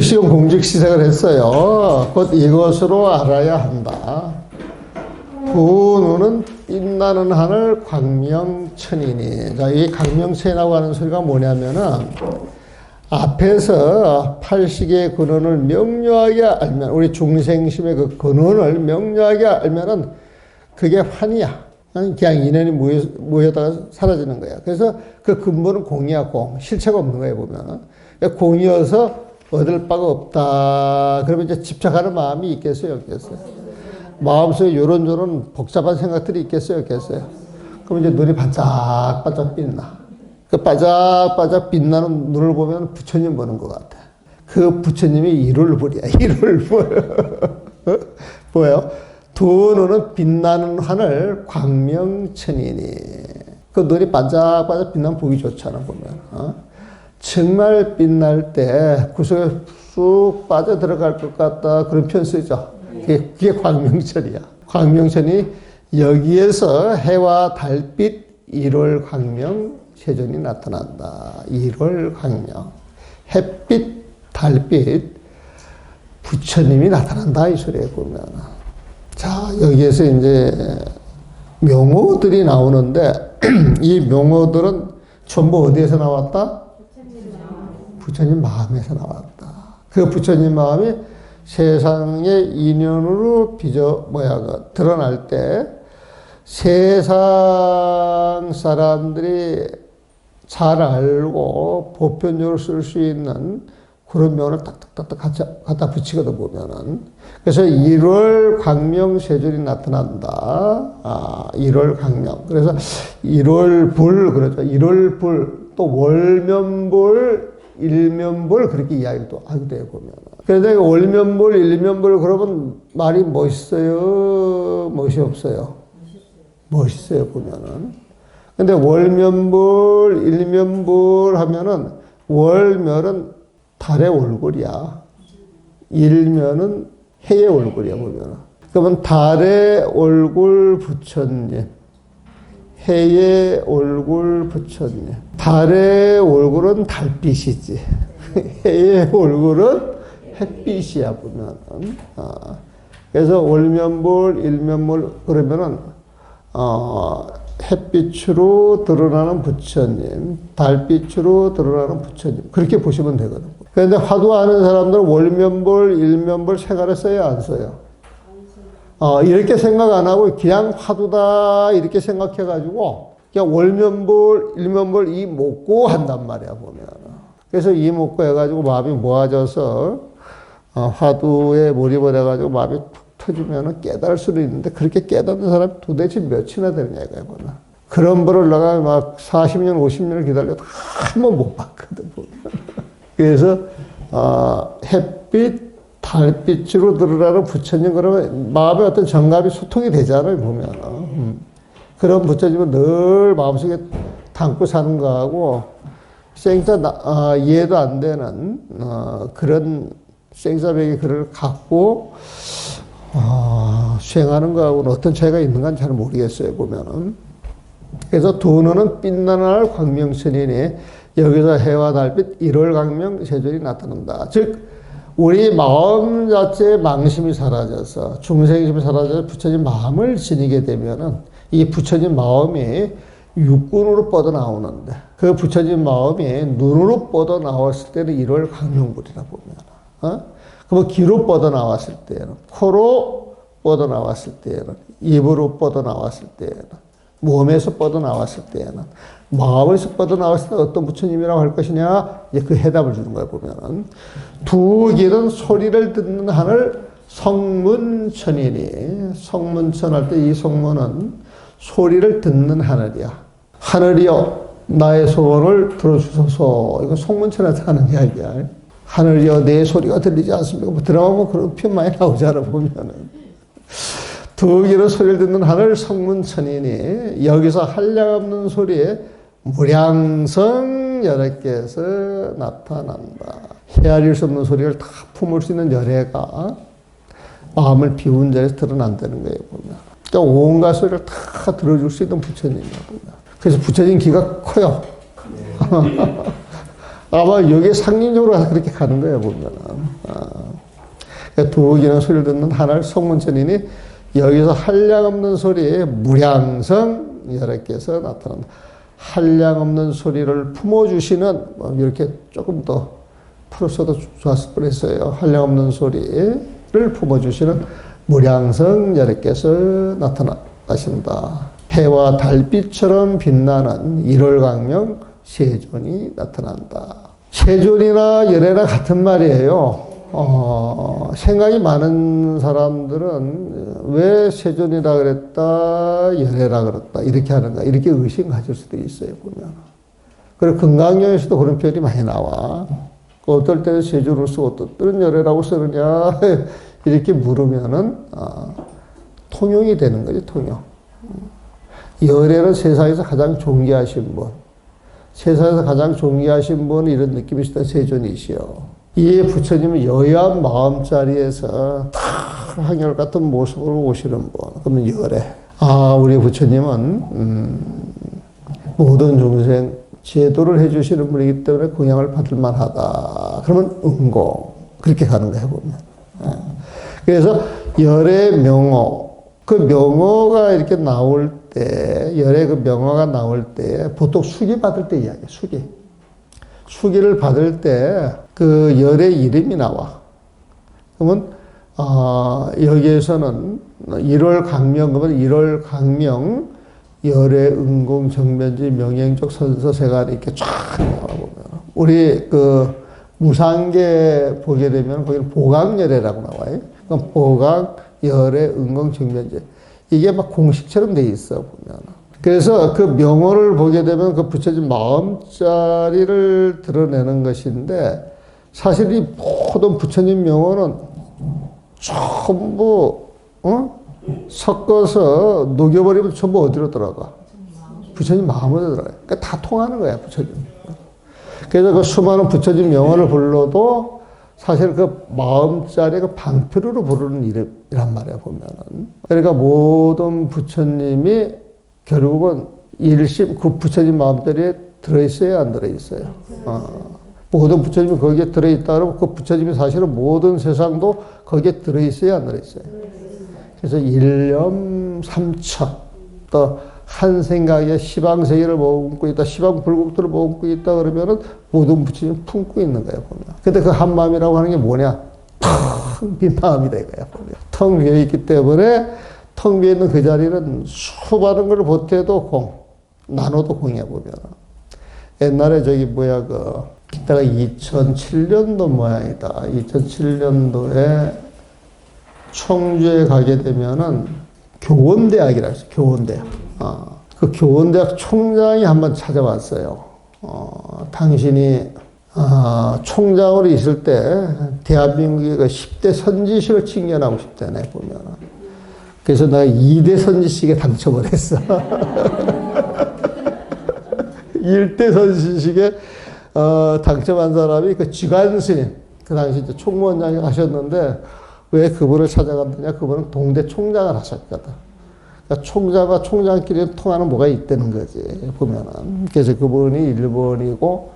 시험 공직 시작을 했어요. 곧 이것으로 알아야 한다. 두 눈은 빛나는 하늘 광명천이니. 자, 이 광명천이라고 하는 소리가 뭐냐면은 앞에서 팔식의 근원을 명료하게 알면, 우리 중생심의 그 근원을 명료하게 알면은 그게 환이야. 그냥 인연이 모여다가 사라지는 거야. 그래서 그 근본은 공이야, 공. 실체가 없는 거야, 보면은. 공이어서 얻을 바가 없다. 그러면 이제 집착하는 마음이 있겠어요, 없겠어요? 마음속에 이런저런 복잡한 생각들이 있겠어요, 없겠어요? 그럼 이제 눈이 반짝반짝 빛나. 그 반짝반짝 빛나는 눈을 보면 부처님 보는 것 같아. 그 부처님이 일월불이야, 일월불. 뭐예요? 두 눈은 빛나는 하늘 광명천이니. 그 눈이 반짝반짝 빛나면 보기 좋잖아, 보면. 정말 빛날 때 구석에 쑥 빠져 들어갈 것 같다. 그런 표현 쓰죠. 그게 광명천이야. 광명천이 여기에서 해와 달빛 일월 광명 세존이 나타난다. 일월 광명. 햇빛, 달빛, 부처님이 나타난다. 이 소리에 보면. 자, 여기에서 이제 명호들이 나오는데 이 명호들은 전부 어디에서 나왔다? 부처님 마음에서 나왔다. 그 부처님 마음이 세상의 인연으로 드러날 때 세상 사람들이 잘 알고 보편적으로 쓸 수 있는 그런 명을 딱딱딱딱 갖다 붙이거든, 보면은. 그래서 1월 광명 세존이 나타난다. 1월 광명. 그래서 1월 불, 그러죠. 1월 불, 또 월면불, 일면불, 그렇게 이야기를 또 하기도 해, 보면. 그래서 월면불, 일면불, 그러면 말이 멋있어요? 멋이 없어요? 멋있어요, 보면은. 근데 월면불, 일면불 하면은 월면은 달의 얼굴이야. 일면은 해의 얼굴이야, 보면은. 그러면 달의 얼굴 부처님. 해의 얼굴 부처님. 달의 얼굴은 달빛이지. 해의 얼굴은 햇빛이야, 보면은. 그래서 월면불, 일면불, 그러면은, 햇빛으로 드러나는 부처님, 달빛으로 드러나는 부처님. 그렇게 보시면 되거든. 그런데 화두하는 사람들은 월면불, 일면불 생각을 써요, 안 써요? 이렇게 생각 안 하고 그냥 화두다 이렇게 생각해가지고 그냥 월면불, 일면불 이 먹고 한단 말이야, 보면. 그래서 이 먹고 해가지고 마음이 모아져서 화두에 몰입을 해가지고 마음이 툭 터지면 깨달을 수도 있는데 그렇게 깨닫는 사람이 도대체 몇이나 되느냐 이거야. 그런 분을 내가 막 40년, 50년을 기다려도 한 번 못 봤거든, 보면. 그래서 햇빛, 달빛으로 드러나는 부처님, 그러면 마음의 어떤 정갑이 소통이 되잖아요, 보면. 그런 부처님은 늘 마음속에 담고 사는 거하고, 이해도 안 되는, 그런 생사벽의 글을 갖고, 수행하는 거하고는 어떤 차이가 있는가는 잘 모르겠어요, 보면은. 그래서 두 눈은 빛나는 광명천이니, 여기서 해와 달빛, 일월 광명 세존이 나타난다. 즉, 우리 마음 자체의 망심이 사라져서 중생심이 사라져서 부처님 마음을 지니게 되면은 이 부처님 마음이 육군으로 뻗어나오는데 그 부처님 마음이 눈으로 뻗어나왔을 때는 1월 광명불이라 보면 그러면 귀로 뻗어나왔을 때는 코로 뻗어나왔을 때는 입으로 뻗어나왔을 때는 몸에서 뻗어나왔을 때는 마음에서 뻗어나왔을 때 어떤 부처님이라고 할 것이냐? 이제 그 해답을 주는 거야, 보면은. 두 길은 소리를 듣는 하늘 성문천이니. 성문천 할 때 이 성문은 소리를 듣는 하늘이야. 하늘이여, 나의 소원을 들어주소서. 이거 성문천에서 하는 이야기야. 하늘이여, 내 소리가 들리지 않습니까? 뭐 드라마 보면 그런 표현 많이 나오잖아, 보면은. 두 길은 소리를 듣는 하늘 성문천이니. 여기서 한량없는 소리에 무량성 열애께서 나타난다. 헤아릴 수 없는 소리를 다 품을 수 있는 열애가 마음을 비운 자리에서 드러난다는 거예요, 보면. 그러니까 온갖 소리를 다 들어줄 수 있는 부처님이야, 보면. 그래서 부처님 귀가 커요. 아마 여기에 상징적으로 그렇게 가는 거예요, 보면은. 그러니까 두기는 소리를 듣는 하늘 성문천이니 여기서 한량없는 소리에 무량성 여러께서 나타난다. 한량없는 소리를 품어주시는, 이렇게 조금 더 풀었어도 좋았을 뻔했어요. 한량없는 소리를 품어주시는 무량성 여러께서 나타나신다. 해와 달빛처럼 빛나는 1월 강명 세존이 나타난다. 세존이나 열애나 같은 말이에요. 생각이 많은 사람들은 왜 세존이라 그랬다, 열애라 그랬다, 이렇게 하는가, 이렇게 의심 가질 수도 있어요, 보면. 그리고 금강경에서도 그런 표현이 많이 나와. 어떨 때는 세존을 쓰고, 어떨 때는 열애라고 쓰느냐, 이렇게 물으면은, 통용이 되는 거지, 통용. 열애는 세상에서 가장 존귀하신 분. 세상에서 가장 존귀하신 분은 이런 느낌이시다, 세존이시여. 이 부처님은 여여한 마음자리에서 다 한결같은 모습으로 오시는 분. 그러면 열애. 우리 부처님은, 모든 중생 제도를 해주시는 분이기 때문에 공양을 받을 만하다. 그러면 응고. 그렇게 가는 거예요, 보면. 그래서 열애 명호. 그 명호가 이렇게 나올 때, 열애 그 명호가 나올 때, 보통 수기 받을 때 이야기해요, 수기. 수기를 받을 때 그 열의 이름이 나와. 그러면 여기에서는 1월 강명, 그러면 1월 강명, 열의 응공 정면지 명행적 선서세가 이렇게 쫙 나와보면 우리 그 무상계 보게 되면 거기는 보강열애라고 나와요. 그럼 보강, 열의 응공 정면지 이게 막 공식처럼 돼 있어 보면. 그래서 그 명호를 보게 되면 그 부처님 마음자리를 드러내는 것인데 사실 이 모든 부처님 명호는 전부 섞어서 녹여버리면 전부 어디로 들어가? 부처님 마음으로 들어가요. 그러니까 다 통하는 거야, 부처님. 그래서 그 수많은 부처님 명호를 불러도 사실 그 마음자리 그 방패로 부르는 이름이란 말이야, 보면은. 그러니까 모든 부처님이 결국은 일심 그 부처님 마음자리에 들어있어요, 안 들어있어요? 모든 부처님이 거기에 들어있다 그러면 그 부처님이 사실은 모든 세상도 거기에 들어있어요, 안 들어있어요? 그래서 일념 삼척, 또 한 생각에 시방세계를 머금고 있다, 시방불국토를 머금고 있다 그러면은 모든 부처님이 품고 있는 거예요, 보면. 근데 그 한 마음이라고 하는 게 뭐냐? 텅 빈 마음이다 이거야, 보면. 텅 비어 있기 때문에 텅 비어 있는 그 자리는 수많은 걸 보태도 공, 나눠도 공이야, 보면. 옛날에 이때가 2007년도 모양이다. 2007년도에 청주에 가게 되면은 교원대학이라 했어요. 교원대학. 그 교원대학 총장이 한번 찾아왔어요. 당신이 총장으로 있을 때 대한민국의 그 10대 선지식을 칭찬하고 싶다네, 보면. 그래서 내가 2대 선지식에 당첨을 했어. 1대 선지식에 당첨한 사람이 그 지관스님, 그 당시 이제 총무원장이 하셨는데, 왜 그분을 찾아갔느냐? 그분은 동대 총장을 하셨거든. 그러니까 총장과 총장끼리 통하는 뭐가 있다는 거지, 보면은. 그래서 그분이 1번이고,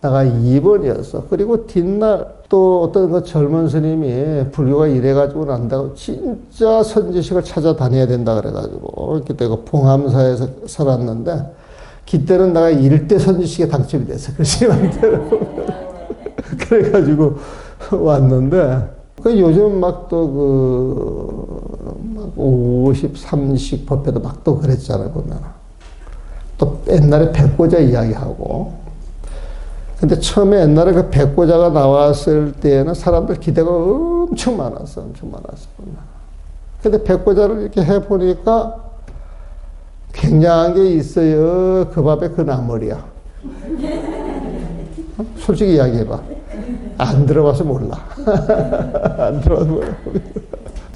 내가 2번이었어. 그리고 뒷날 또 어떤 그 젊은 스님이 불교가 이래가지고 난다고 진짜 선지식을 찾아다녀야 된다 그래가지고, 그때 그 봉암사에서 살았는데, 그때는 내가 1대 선지식에 당첨이 됐어. 그 스님한테는. 그래가지고 왔는데, 요즘 막 또 막 50, 30 법회도 막 또 그랬잖아요, 보면. 또 옛날에 백고자 이야기하고. 근데 처음에 옛날에 그 백고자가 나왔을 때는 사람들 기대가 엄청 많았어, 엄청 많았어. 근데 백고자를 이렇게 해보니까 굉장한 게 있어요. 그 밥에 그 나물이야. 솔직히 이야기해봐. 안 들어봐서 몰라. 안 들어봐서 몰라.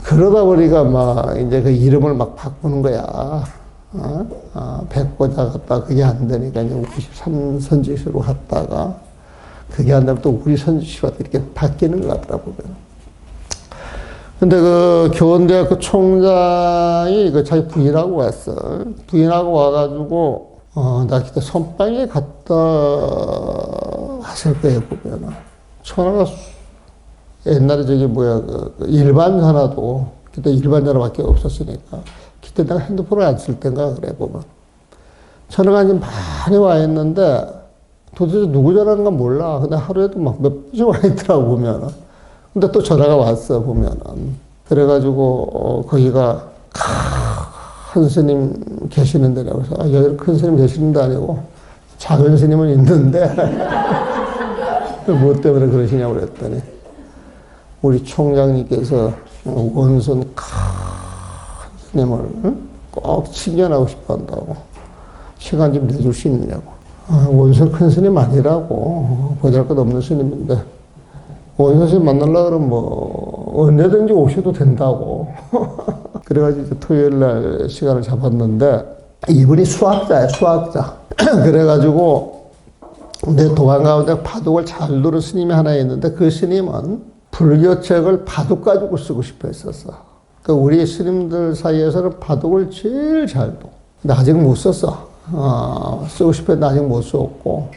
그러다 보니까 막 이제 그 이름을 막 바꾸는 거야. 백고자 갔다 그게 안 되니까 이제 53선지식으로 갔다가 그게 안 되면 또 우리 선지식으로 이렇게 바뀌는 것 같더라, 보면. 근데 그 교원대학교 총장이 그 자기 부인하고 왔어. 부인하고 와가지고, 나 그때 선방에 갔다 왔을 거예요, 보면은. 전화가 옛날에 저기 뭐야, 일반 전화도, 그때 일반 전화밖에 없었으니까. 그때 내가 핸드폰을 안 쓸 때인가 그래, 보면. 전화가 이제 많이 와 있는데, 도대체 누구 전화인가 몰라. 근데 하루에도 막 몇 번씩 와 있더라고, 보면은. 근데 또 전화가 왔어, 보면은. 그래가지고, 거기가 큰 스님 계시는 데라고 해서, 여기 큰 스님 계시는 데 아니고, 작은 스님은 있는데, 뭐 때문에 그러시냐고 그랬더니, 우리 총장님께서 원선 큰 스님을 꼭 칭견하고 싶어 한다고. 시간 좀 내줄 수 있느냐고. 원선 큰 스님 아니라고. 보잘것없는 스님인데, 원선 스님 만나려고 그러면 뭐, 언제든지 오셔도 된다고. 그래가지고 토요일 날 시간을 잡았는데, 이분이 수학자야, 수학자. 그래가지고, 내 도감 가운데 바둑을 잘 두는 스님이 하나 있는데, 그 스님은 불교책을 바둑 가지고 쓰고 싶어 했었어. 그러니까 우리 스님들 사이에서는 바둑을 제일 잘 둬. 근데 아직 못 썼어. 쓰고 싶어 했는데 아직 못 썼고.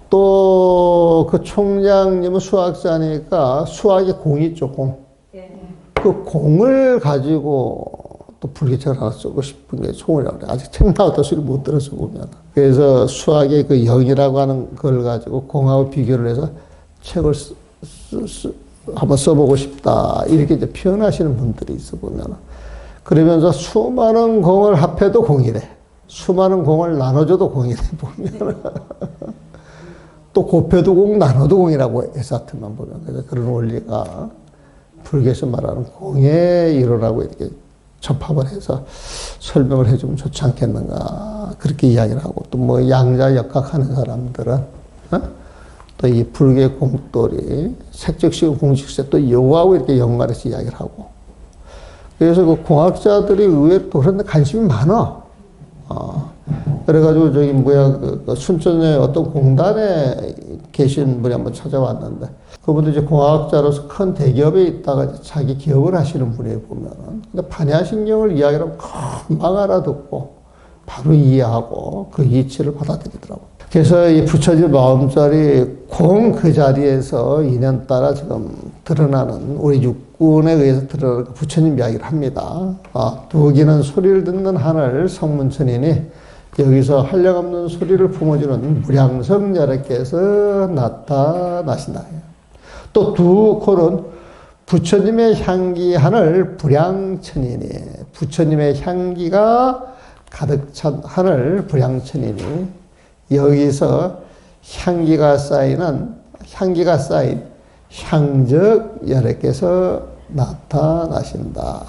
또 그 총장님은 수학자니까 수학의 공이 있죠, 공. 그 공을 가지고 또 불교책을 하나 쓰고 싶은 게 총이라고 그래. 아직 책 나왔다 소리 못 들어서 보면. 그래서 수학의 그 영이라고 하는 걸 가지고 공하고 비교를 해서 책을 한번 써보고 싶다. 이렇게 이제 표현하시는 분들이 있어, 보면. 그러면서 수많은 공을 합해도 공이래. 수많은 공을 나눠줘도 공이래, 보면. 또 곱해도 공, 나눠도 공이라고 해사트만 보면. 그래서 그런 원리가 불교에서 말하는 공의 이론하고 이렇게 접합을 해서 설명을 해주면 좋지 않겠는가. 그렇게 이야기를 하고. 또 뭐 양자 역학하는 사람들은, 또 이 불교의 공돌이 색적시고 공식세 또 요하고 이렇게 연관해서 이야기를 하고. 그래서 그 공학자들이 의외로 그런 데 관심이 많아. 그래가지고 저기 뭐야, 그 순천에 어떤 공단에 계신 분이 한번 찾아왔는데, 그분도 이제 공학자로서 큰 대기업에 있다가 자기 기업을 하시는 분이 보면은, 근데 반야신경을 이야기하면 금방 알아듣고, 바로 이해하고, 그 이치를 받아들이더라고. 그래서 이 부처질 마음자리 공 그 자리에서 인연 따라 지금 드러나는, 우리 육군에 의해서 드러나는 부처님 이야기를 합니다. 두기는 소리를 듣는 하늘 성문천이니, 여기서 한량없는 소리를 품어주는 무량성 여러께서 나타나신다. 또 두 코는 부처님의 향기 하늘 불량천이니, 부처님의 향기가 가득 찬 하늘 불량천이니, 여기서 향기가 쌓인 향적 여러께서 나타나신다.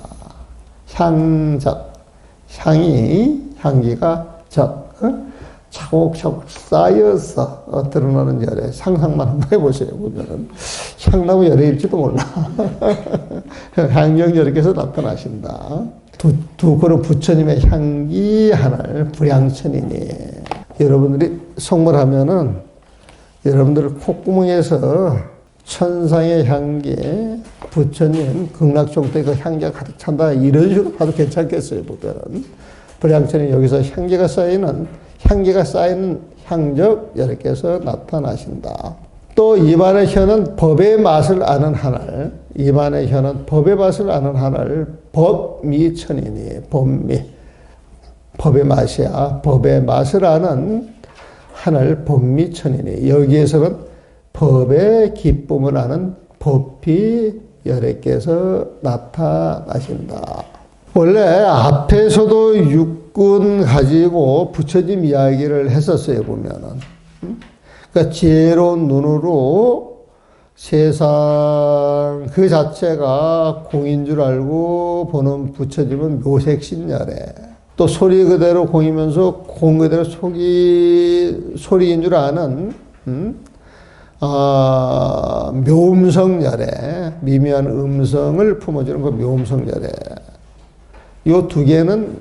향적, 향기가 차곡차곡 쌓여서 드러나는 열애. 상상만 한번 해보세요. 보면은 향나무 열애일지도 몰라. 향경 여러께서 나타나신다. 두 그룹 부처님의 향기 하늘 불량천이니. 여러분들이 성물하면은 여러분들 콧구멍에서 천상의 향기, 부처님 극락종대 그 향기가 가득 찬다. 이런 식으로 봐도 괜찮겠어요. 보면은 불량천이 여기서 향기가 쌓이는 향적 여러께서 나타나신다. 또 입안의 혀는 법의 맛을 아는 하늘, 입안의 혀는 법의 맛을 아는 하늘, 법미천이니, 법의 맛이야. 법의 맛을 아는 하늘, 법미천이니, 여기에서는 법의 기쁨을 아는 법비 여러께서 나타나신다. 원래 앞에서도 육군 가지고 부처님 이야기를 했었어요, 보면은. 그러니까 지혜로운 눈으로 세상 그 자체가 공인 줄 알고 보는 부처님은 묘색신열애. 또 소리 그대로 공이면서 공 그대로 소리인 줄 아는, 묘음성열애. 미묘한 음성을 품어주는 그 묘음성열애. 요 두 개는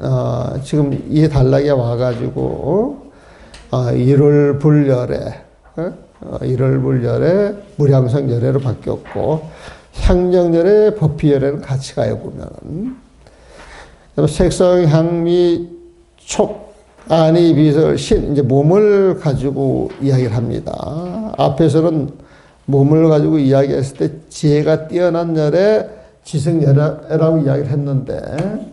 지금 이 단락에 와가지고 일월불열애, 일월불열애, 무량성열애로 바뀌었고, 향정열애, 법피열애는 같이 가요, 보면은. 색성, 향미, 촉, 아니 비설 신 이제 몸을 가지고 이야기를 합니다. 앞에서는 몸을 가지고 이야기했을 때 지혜가 뛰어난 열에 지승열애라고 이야기를 했는데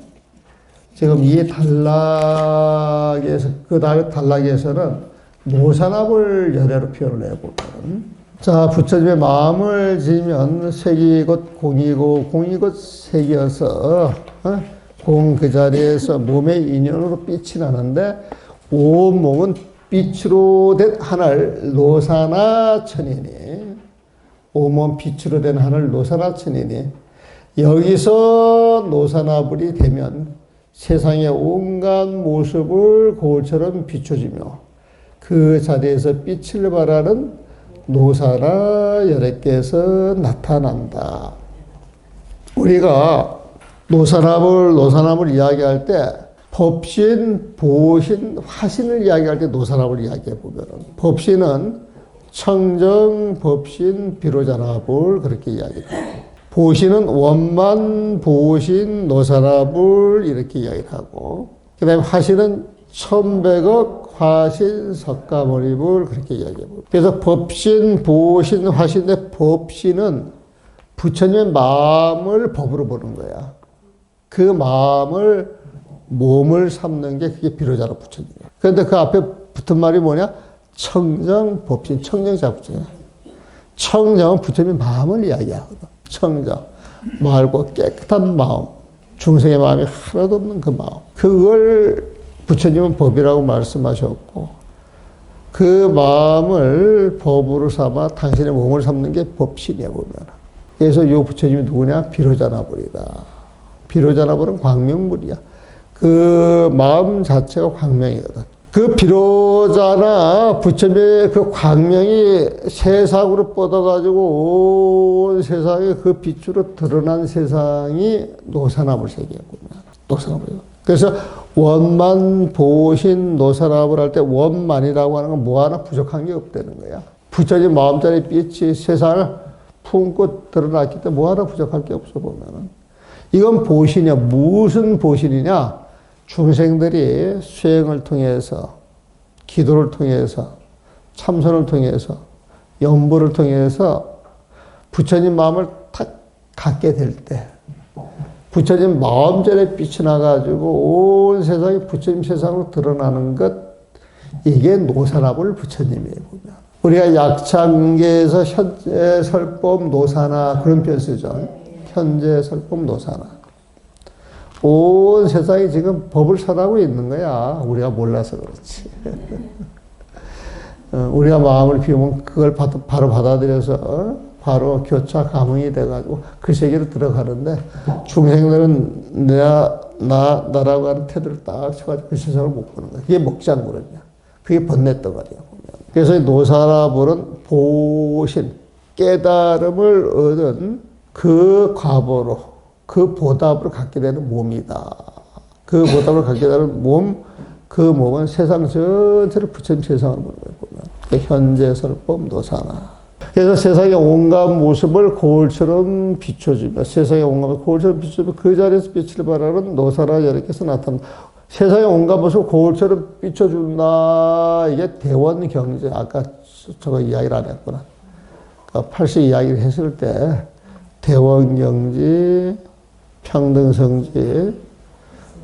지금 이 단락에서 그 다음에 단락에서는 노산합을 열애로 표현을 해보면 자 부처님의 마음을 지면 색이 곧 공이고 공이 곧 색이어서 공 그 자리에서 몸의 인연으로 빛이 나는데 온몸은 빛으로 된 하늘 노사나천이니 온몸 빛으로 된 하늘 노사나천이니 여기서 노사나불이 되면 세상의 온갖 모습을 거울처럼 비춰주며 그 자리에서 빛을 발하는 노사나 열애께서 나타난다. 우리가 노사남을 이야기할 때 법신, 보신, 화신을 이야기할 때 노사남을 이야기해 보면 법신은 청정, 법신, 비로자나불 그렇게 이야기해요. 보신은 원만, 보신, 노사나불 이렇게 이야기를 하고 그 다음에 화신은 천백억, 화신, 석가모니불 그렇게 이야기해요. 그래서 법신, 보신, 화신의 법신은 부처님의 마음을 법으로 보는 거야. 그 마음을 몸을 삼는 게 그게 비로자나 부처님이야. 그런데 그 앞에 붙은 말이 뭐냐? 청정, 법신, 청정자 부처님. 청정은 부처님의 마음을 이야기하거든. 청정. 맑고 깨끗한 마음. 중생의 마음이 하나도 없는 그 마음. 그걸 부처님은 법이라고 말씀하셨고, 그 마음을 법으로 삼아 당신의 몸을 삼는 게 법신이야, 보면. 그래서 이 부처님이 누구냐? 비로자나불이다. 비로자나불은 광명불이야. 그 마음 자체가 광명이거든. 그 비로자나 부처님의 그 광명이 세상으로 뻗어가지고 온 세상에 그 빛으로 드러난 세상이 노사나불 세계였구나. 노사나불. 그래서 원만, 보신, 노사나불 할 때 원만이라고 하는 건 뭐 하나 부족한 게 없다는 거야. 부처님 마음자리 빛이 세상을 품고 드러났기 때문에 뭐 하나 부족할 게 없어 보면은. 이건 보신이야. 무슨 보신이냐? 중생들이 수행을 통해서, 기도를 통해서, 참선을 통해서, 연보를 통해서 부처님 마음을 탁 갖게 될 때, 부처님 마음전에 빛이 나가지고 온 세상이 부처님 세상으로 드러나는 것, 이게 노사나불 부처님이에요, 보면. 우리가 약창계에서 현재 설법 노사나 그런 표현 쓰죠. 현재 설법 노사나. 온 세상이 지금 법을 설하고 있는 거야. 우리가 몰라서 그렇지. 우리가 마음을 비우면 그걸 바로 받아들여서 바로 교차 감흥이 돼가지고 그 세계로 들어가는데 중생들은 나라고 하는 태도를 딱 쳐가지고 그 세상을 못 보는 거야. 그게 먹장구름이야. 그게 번뇌덩어리야. 그래서 노사나불은 보신, 깨달음을 얻은 그 과보로, 그 보답으로 갖게 되는 몸이다. 그 보답을 갖게 되는 몸, 그 몸은 세상 전체를 부처님 세상을 보는 거예요. 현재 설법 노사나. 그래서 세상의 온갖 모습을 거울처럼 비춰주며, 세상의 온갖 모습을 거울처럼 비춰주며 그 자리에서 빛을 발하는 노사나 열애께서 나타납니다. 세상의 온갖 모습을 거울처럼 비춰준다. 이게 대원경제. 아까 저거 이야기를 안 했구나. 그러니까 80 이야기를 했을 때 대원경지, 평등성지,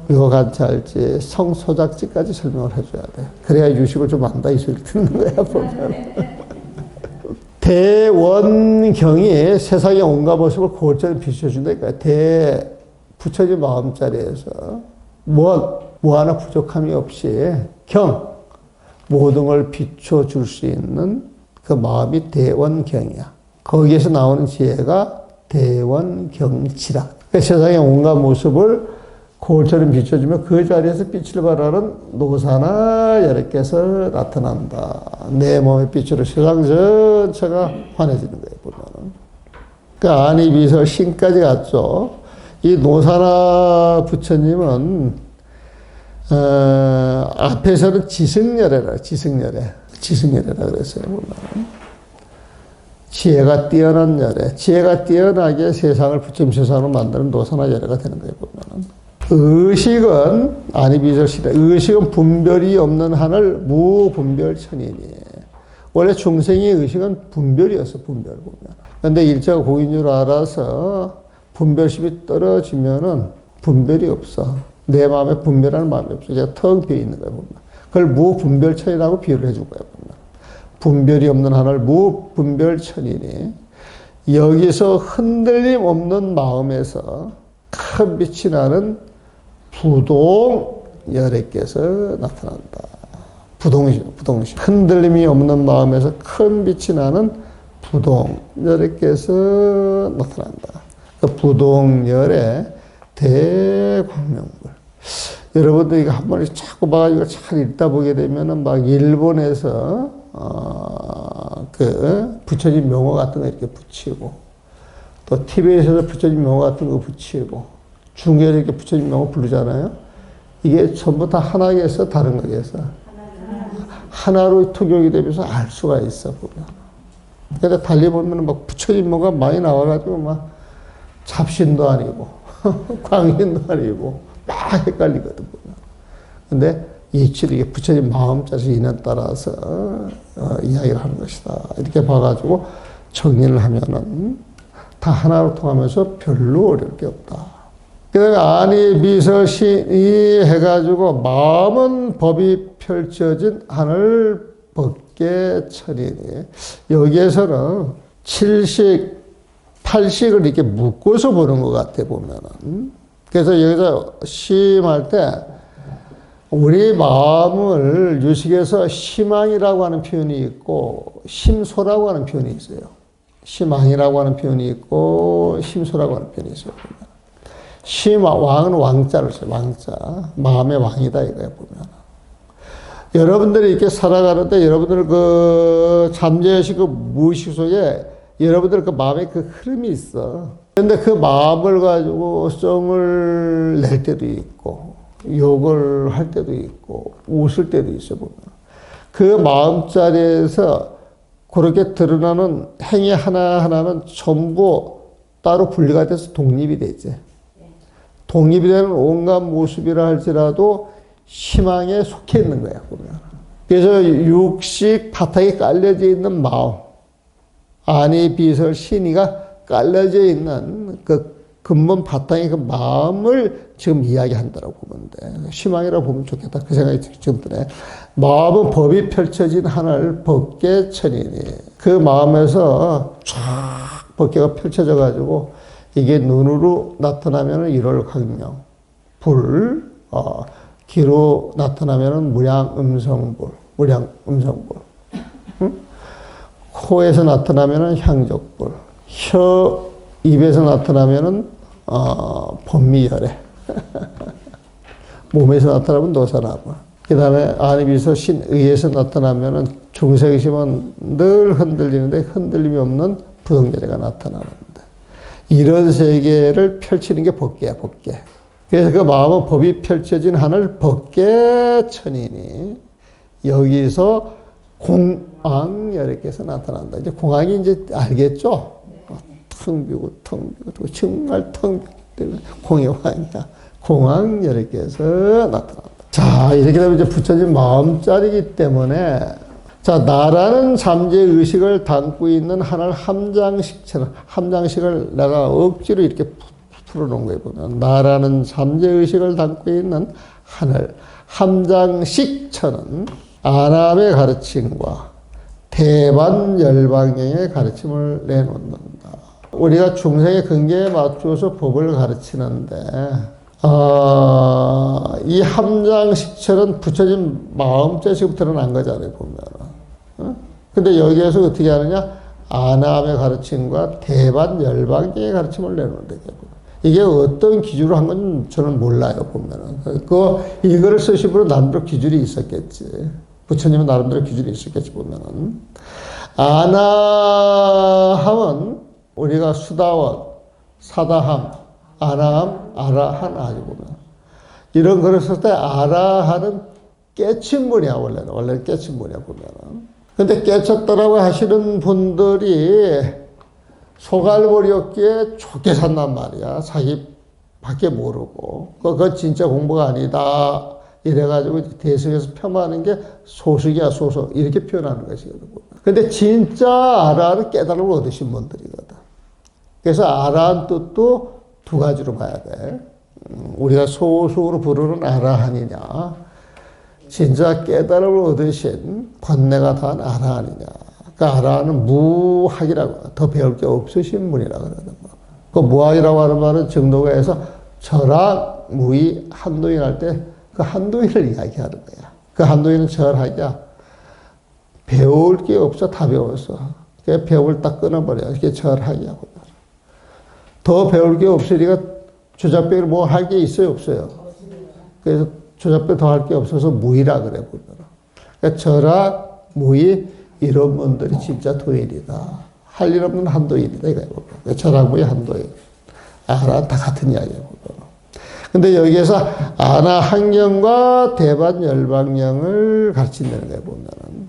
위호관찰지, 성소작지까지 설명을 해줘야 돼. 그래야 유식을 좀 안다 이 소리를 듣는 거야, 보면. 대원경이 세상의 온갖 모습을 거울처럼 비춰준다니까. 부처님 마음자리에서 뭐 하나 부족함이 없이 모든 걸 비춰줄 수 있는 그 마음이 대원경이야. 거기에서 나오는 지혜가 대원경지라. 세상의 온갖 모습을 거울처럼 비춰주며 그 자리에서 빛을 발하는 노사나 열애께서 나타난다. 내 몸의 빛으로 세상 전체가 환해지는 거예요, 보면은. 그러니까 아니 비서 신까지 갔죠. 이 노사나 부처님은 앞에서는 지승열애라 그랬어요, 보면. 지혜가 뛰어난 열애, 지혜가 뛰어나게 세상을 부처님 세상으로 만드는 노사나 열애가 되는 거예요, 보면은. 의식은 아니비설시다. 의식은 분별이 없는 하늘 무분별천이니. 원래 중생의 의식은 분별이었어. 분별 보면. 근데 일체가 공인 줄 알아서 분별심이 떨어지면은 분별이 없어. 내 마음에 분별하는 마음이 없어. 그냥 텅 비어 있는 거야 보면. 그걸 무분별천이라고 비유를 해준 거야 보면. 분별이 없는 하늘 무분별천이니. 여기서 흔들림 없는 마음에서 큰 빛이 나는 부동열애께서 나타난다. 부동심. 흔들림이 없는 마음에서 큰 빛이 나는 부동열애께서 나타난다. 그 부동열의 대광명불. 여러분들 이거 한 번씩 자꾸 봐가지고 잘 읽다 보게 되면은 막 일본에서 그 부처님 명호 같은 거 이렇게 붙이고 또 티베트에서 부처님 명호 같은 거 붙이고 중국에서 이렇게 부처님 명호 부르잖아요. 이게 전부 다 하나겠어, 다른 거겠어? 하나로 통용이 되면서 알 수가 있어 보면. 근데 달리 보면은 막 부처님 명호가 많이 나와가지고 막 잡신도 아니고 광인도 아니고 막 헷갈리거든 보면. 근데 이치로 이게 부처님 마음자세 인연 따라서 이야기를 하는 것이다. 이렇게 봐가지고 정리를 하면은 다 하나로 통하면서 별로 어려울 게 없다. 그 다음에 아니 비설신이 해가지고 마음은 법이 펼쳐진 하늘 법계 천이니. 여기에서는 7식, 8식을 이렇게 묶어서 보는 것 같아 보면은. 그래서 여기서 심할 때 우리 마음을 유식에서 심앙이라고 하는 표현이 있고 심소라고 하는 표현이 있어요. 심앙이라고 하는 표현이 있고 심소라고 하는 표현이 있어요. 왕은 왕자를 써요. 왕자. 마음의 왕이다 이거야 보면. 여러분들이 이렇게 살아가는데 여러분들 그 잠재의식 그 무의식 속에 여러분들 그 마음에 그 흐름이 있어. 근데 그 마음을 가지고 성을 낼 때도 있고 욕을 할 때도 있고 웃을 때도 있어 보면. 그 마음자리에서 그렇게 드러나는 행위 하나하나는 전부 따로 분리가 돼서 독립이 되지. 독립이 되는 온갖 모습이라 할지라도 희망에 속해 있는 거야 보면. 그래서 육식 바닥에 깔려져 있는 마음, 아니 비설 신이가 깔려져 있는 그 근본 바탕의 그 마음을 지금 이야기한다라고 보면 돼. 희망이라고 보면 좋겠다. 그 생각이 지금 드네. 마음은 법이 펼쳐진 하늘 법계 천이니. 그 마음에서 쫙 법계가 펼쳐져 가지고 이게 눈으로 나타나면은 일월광명, 불, 귀로 나타나면은 무량음성불, 무량음성불. 응? 코에서 나타나면은 향적불, 입에서 나타나면은 법미열애. 몸에서 나타나면 노사나불. 그 다음에 안입에서 신의에서 나타나면은 중생심은 늘 흔들리는데 흔들림이 없는 부동열애가 나타나는데 이런 세계를 펼치는 게 법계야, 법계. 그래서 그 마음은 법이 펼쳐진 하늘 법계천이니 여기서 공황열애께서 나타난다. 이제 공황이 이제 알겠죠? 텅 비고 정말 텅 비고 공의 왕이야. 공황열애께서 나타난다. 자, 이렇게 되면 이제 부처님 마음자리이기 때문에 자, 나라는 잠재 의식을 담고 있는 하늘 함장식처럼 함장식을 내가 억지로 이렇게 풀어놓은 거예요. 보면 나라는 잠재 의식을 담고 있는 하늘 함장식처는 아남의 가르침과 대반 열방경의 가르침을 내놓는다. 우리가 중생의 근계에 맞춰서 법을 가르치는데 이 함장식처는 부처님 마음자식부터 드러난 거잖아요. 보면. 근데 여기에서 어떻게 하느냐? 아남의 가르침과 대반 열방경의 가르침을 내놓는다. 이게 어떤 기준으로 한 건 저는 몰라요. 보면은. 이거를 쓰신 분은 나름대로 기준이 있었겠지. 부처님은 나름대로 기준이 있었겠지. 보면은. 아나함은 우리가 수다원, 사다함, 아나함, 아라한 아주 보면. 이런 글을 쓸 때 아라한은 깨친 분이야, 원래는. 원래는 깨친 분이야, 보면은. 근데 깨쳤다라고 하시는 분들이 소갈머리였기에 좋게 산단 말이야. 자기 밖에 모르고 그건 진짜 공부가 아니다 이래가지고 대승에서 폄하하는 게 소식이야 소속 이렇게 표현하는 것이거든. 근데 진짜 아라는 깨달음을 얻으신 분들이거든. 그래서 아라한 뜻도 두 가지로 봐야 돼. 우리가 소속으로 부르는 아라한이냐 진짜 깨달음을 얻으신 번뇌가 다한 아라한이냐. 그 아라한은 무학이라고 더 배울 게 없으신 분이라고 그러는 거야. 그 무학이라고 하는 말은 정도가에서 절학, 무의, 한도인 할 때 그 한도인을 이야기하는 거야. 그 한도인은 절학이야. 배울 게 없어 다 배웠어. 그냥 배움을 딱 끊어버려. 그게 절학이야. 더 배울 게 없으니까 조잡배를 뭐 할 게 있어요 없어요? 그래서 조잡배 더 할 게 없어서 무의라 그래 보면. 그러니까 절학, 무의 이런 분들이 진짜 도인이다. 할 일 없는 한도인이다 이거야. 절학, 무의, 한도인. 아라 다 같은 이야기야. 근데 여기에서 아나 한경과 대반 열방령을 가르친다는 거야 보면은.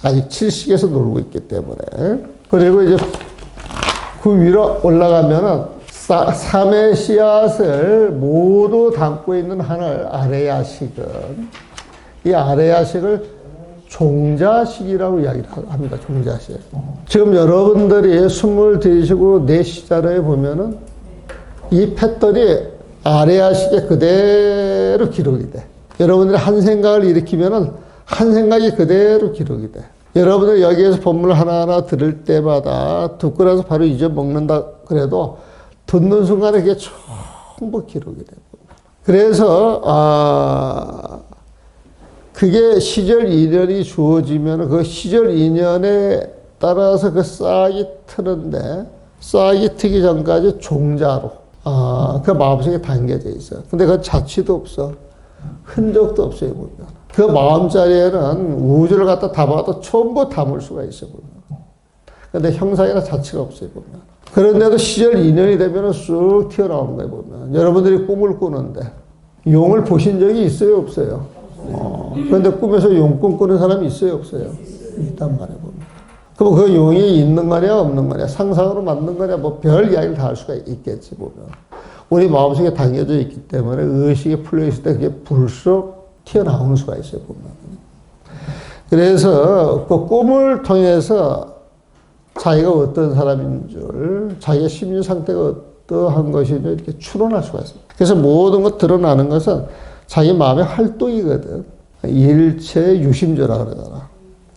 아직 7식에서 놀고 있기 때문에. 그리고 이제 그 위로 올라가면은 삼의 씨앗을 모두 담고 있는 하늘 아레야식은 이 아레야식을 종자식이라고 이야기를 합니다. 종자식. 지금 여러분들이 숨을 들이쉬고 내쉬자로에 보면은 이 패턴이 아레야식에 그대로 기록이 돼. 여러분들이 한 생각을 일으키면은 한 생각이 그대로 기록이 돼. 여러분들 여기에서 본문을 하나하나 들을 때마다 듣고 나서 바로 잊어먹는다 그래도 듣는 순간에 그게 전부 기록이 돼. 그래서 그게 시절 인연이 주어지면 그 시절 인연에 따라서 그 싹이 트는데 싹이 트기 전까지 종자로 그 마음속에 담겨져 있어. 근데 그 자취도 없어. 흔적도 없어요 보면. 그 마음자리에는 우주를 갖다 담아도 전부 담을 수가 있어 보면. 근데 형상이나 자취가 없어요 보면. 그런데도 시절 인연이 되면 쑥 튀어나오는 거예요 보면. 여러분들이 꿈을 꾸는데 용을 보신 적이 있어요 없어요? 그런데 꿈에서 용꿈 꾸는 사람이 있어요 없어요? 있단 말이에요 보면. 그럼 그 용이 있는 거냐 없는 거냐 상상으로 만든 거냐 뭐 별 이야기를 다 할 수가 있겠지 보면. 우리 마음속에 담겨져 있기 때문에 의식이 풀려 있을 때 그게 불쑥 튀어나오는 수가 있어요 보면. 그래서 그 꿈을 통해서 자기가 어떤 사람인 줄 자기의 심리 상태가 어떠한 것인지 이렇게 추론할 수가 있어요. 그래서 모든 것 드러나는 것은 자기 마음의 활동이거든. 일체 유심조라 그러잖아.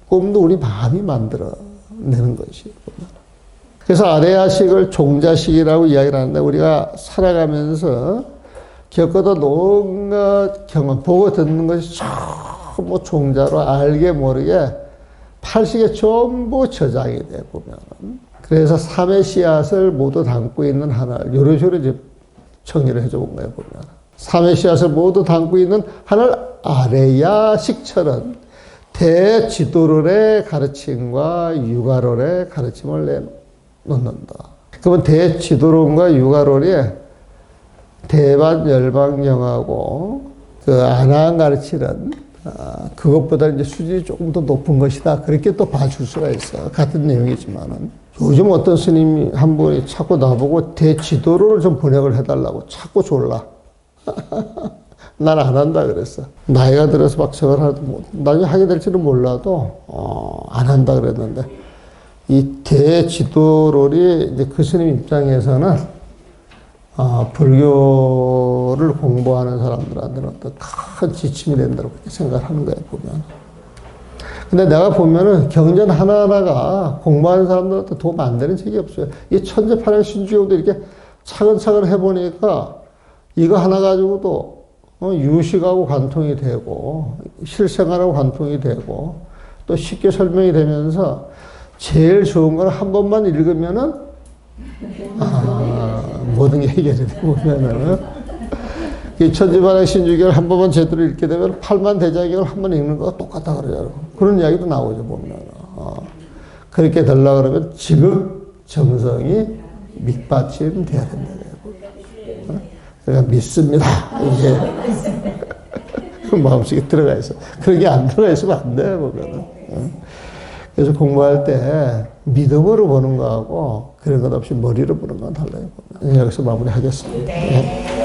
꿈도 우리 마음이 만들어내는 것이에요. 그래서 아레야식을 종자식이라고 이야기를 하는데 우리가 살아가면서 겪어도 온갖 경험, 보고 듣는 것이 전부 종자로 알게 모르게 팔식에 전부 저장이 돼 보면. 그래서 삼의 씨앗을 모두 담고 있는 하늘. 이런 식으로 이제 정리를 해줘 본 거예요 보면. 삼의 씨앗을 모두 담고 있는 하늘 아레야식처럼 대지도론의 가르침과 유가론의 가르침을 내놓는다. 그러면 대지도론과 유가론이 대반 열방령하고 그 아나한 가르치는 그것보다 이제 수준이 조금 더 높은 것이다. 그렇게 또 봐줄 수가 있어. 같은 내용이지만은. 요즘 어떤 스님이 한 분이 자꾸 나보고 대지도론을 좀 번역을 해달라고 자꾸 졸라. 난 안 한다 그랬어. 나이가 들어서 막 저걸 하도 나중에 하게 될지는 몰라도 안 한다 그랬는데 이 대지도론이 이제 그 스님 입장에서는 불교를 공부하는 사람들한테는 어떤 큰 지침이 된다고 그렇게 생각하는 거예요 보면. 근데 내가 보면은 경전 하나하나가 공부하는 사람들한테 도움 안 되는 책이 없어요. 이 천재파랑 신주교도 이렇게 차근차근 해보니까 이거 하나 가지고도 유식하고 관통이 되고 실생활하고 관통이 되고 또 쉽게 설명이 되면서 제일 좋은 건 한 번만 읽으면은 모든 게 해결이 돼 보면은 이 천지반의 신주교를 한 번만 제대로 읽게 되면 팔만대자경을 한 번 읽는 거가 똑같다 그러잖아요. 그런 이야기도 나오죠 보면. 그렇게 되려고 그러면 지극 정성이 밑받침 돼야 된다. 그러니까 믿습니다. 이게 마음속에 들어가 있어. 그런 게 안 들어가 있으면 안 돼 보면은. 그래서 공부할 때 믿음으로 보는 거하고 그런 것 없이 머리로 보는 건 달라요. 보면. 여기서 마무리하겠습니다. 네.